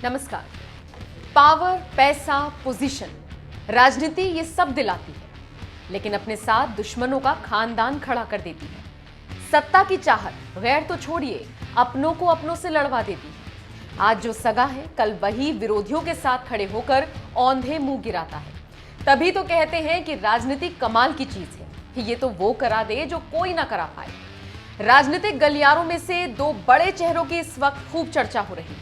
नमस्कार। पावर, पैसा, पोजीशन, राजनीति ये सब दिलाती है, लेकिन अपने साथ दुश्मनों का खानदान खड़ा कर देती है। सत्ता की चाहत गैर तो छोड़िए, अपनों को अपनों से लड़वा देती है। आज जो सगा है, कल वही विरोधियों के साथ खड़े होकर औंधे मुंह गिराता है। तभी तो कहते हैं कि राजनीति कमाल की चीज है। ये तो वो करा दे जो कोई ना करा पाए। राजनीतिक गलियारों में से दो बड़े चेहरों की इस वक्त खूब चर्चा हो रही है।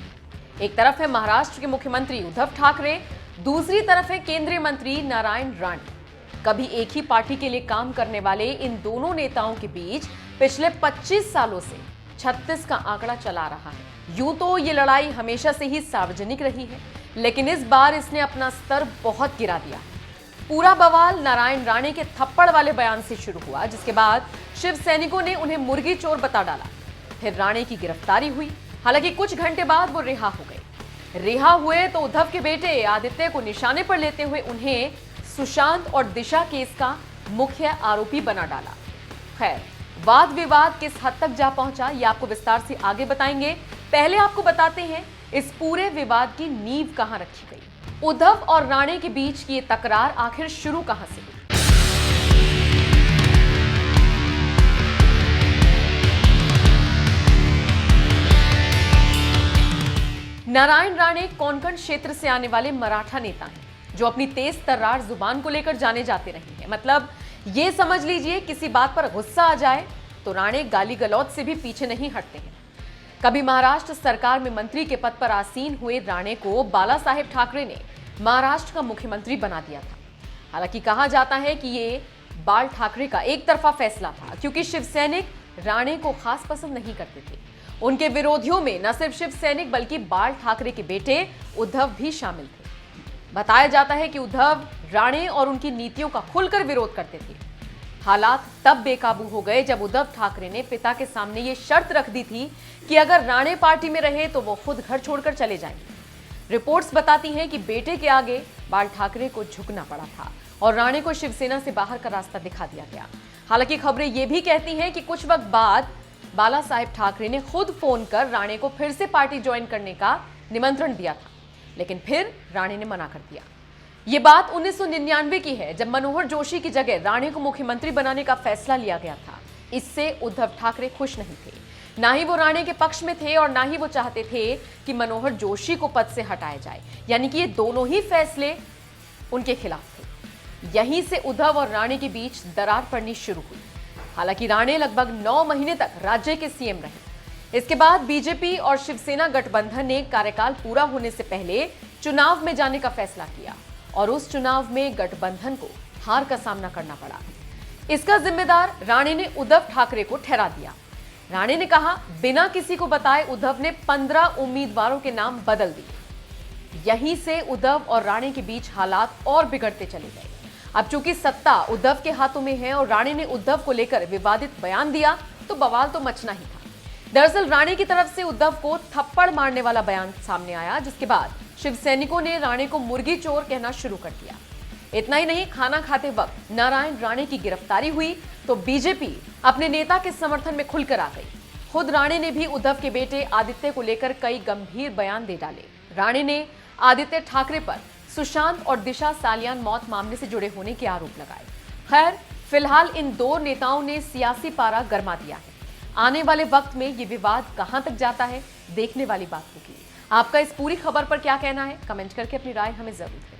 एक तरफ है महाराष्ट्र के मुख्यमंत्री उद्धव ठाकरे, दूसरी तरफ है केंद्रीय मंत्री नारायण राणे। कभी एक ही पार्टी के लिए काम करने वाले इन दोनों नेताओं के बीच पिछले 25 सालों से 36 का आंकड़ा चला रहा है। यूं तो ये लड़ाई हमेशा से ही सार्वजनिक रही है, लेकिन इस बार इसने अपना स्तर बहुत गिरा दिया। पूरा बवाल नारायण राणे के थप्पड़ वाले बयान से शुरू हुआ, जिसके बाद शिव सैनिकों ने उन्हें मुर्गी चोर बता डाला। फिर राणे की गिरफ्तारी हुई। हालांकि कुछ घंटे बाद वो रिहा हो गए। रिहा हुए तो उद्धव के बेटे आदित्य को निशाने पर लेते हुए उन्हें सुशांत और दिशा केस का मुख्य आरोपी बना डाला। खैर, वाद विवाद किस हद तक जा पहुंचा, ये आपको विस्तार से आगे बताएंगे। पहले आपको बताते हैं इस पूरे विवाद की नींव कहां रखी गई। उद्धव और राणे के बीच की ये तकरार आखिर शुरू कहां से हुई। नारायण राणे कोंकण क्षेत्र से आने वाले मराठा नेता हैं, जो अपनी तेज तर्रार जुबान को लेकर जाने जाते रहे हैं। मतलब ये समझ लीजिए, किसी बात पर गुस्सा आ जाए तो राणे गाली गलौज से भी पीछे नहीं हटते हैं। कभी महाराष्ट्र सरकार में मंत्री के पद पर आसीन हुए राणे को बाला साहेब ठाकरे ने महाराष्ट्र का मुख्यमंत्री बना दिया था। हालांकि कहा जाता है कि ये बाल ठाकरे का एक तरफा फैसला था, क्योंकि शिव सैनिक राणे को खास पसंद नहीं करते थे। उनके विरोधियों में न सिर्फ शिव सैनिक बल्कि बाल ठाकरे के बेटे उद्धव भी शामिल थे। बताया जाता है कि उद्धव राणे और उनकी नीतियों का खुलकर विरोध करते थे। हालात तब बेकाबू हो गए जब उद्धव ठाकरे ने पिता के सामने ये शर्त रख दी थी कि अगर राणे पार्टी में रहे तो वो खुद घर छोड़कर चले जाएंगे। रिपोर्ट्स बताती हैं कि बेटे के आगे बाल ठाकरे को झुकना पड़ा था और राणे को शिवसेना से बाहर का रास्ता दिखा दिया गया। हालांकि खबरें ये भी कहती हैं कि कुछ वक्त बाद बाला साहेब ठाकरे ने खुद फोन कर राणे को फिर से पार्टी ज्वाइन करने का निमंत्रण दिया था, लेकिन फिर राणे ने मना कर दिया। ये बात 1999 की है, जब मनोहर जोशी की जगह राणे को मुख्यमंत्री बनाने का फैसला लिया गया था। इससे उद्धव ठाकरे खुश नहीं थे। ना ही वो राणे के पक्ष में थे और ना ही वो चाहते थे कि मनोहर जोशी को पद से हटाया जाए, यानी कि ये दोनों ही फैसले उनके खिलाफ थे। यहीं से उद्धव और राणे के बीच दरार पड़नी शुरू हुई। हालांकि राणे लगभग 9 महीने तक राज्य के सीएम रहे। इसके बाद बीजेपी और शिवसेना गठबंधन ने कार्यकाल पूरा होने से पहले चुनाव में जाने का फैसला किया और उस चुनाव में गठबंधन को हार का सामना करना पड़ा। इसका जिम्मेदार राणे ने उद्धव ठाकरे को ठहरा दिया। राणे ने कहा, बिना किसी को बताए उद्धव ने 15 उम्मीदवारों के नाम बदल दिए। यहीं से उद्धव और राणे के बीच हालात और बिगड़ते चले गए। अब चूंकि सत्ता उद्धव के हाथों में है और राणे ने उद्धव को लेकर विवादित बयान दिया, तो बवाल तो मचना ही था। दरअसल राणे की तरफ से उद्धव को थप्पड़ मारने वाला बयान सामने आया, जिसके बाद शिव सैनिकों ने राणे को मुर्गी चोर कहना शुरू कर दिया। इतना ही नहीं, खाना खाते वक्त नारायण राणे की गिरफ्तारी हुई तो बीजेपी अपने नेता के समर्थन में खुलकर आ गई। खुद राणे ने भी उद्धव के बेटे आदित्य को लेकर कई गंभीर बयान दे डाले। राणे ने आदित्य ठाकरे पर सुशांत और दिशा सालियान मौत मामले से जुड़े होने के आरोप लगाए। खैर, फिलहाल इन दो नेताओं ने सियासी पारा गरमा दिया है। आने वाले वक्त में ये विवाद कहां तक जाता है, देखने वाली बात होगी। आपका इस पूरी खबर पर क्या कहना है, कमेंट करके अपनी राय हमें जरूर दें।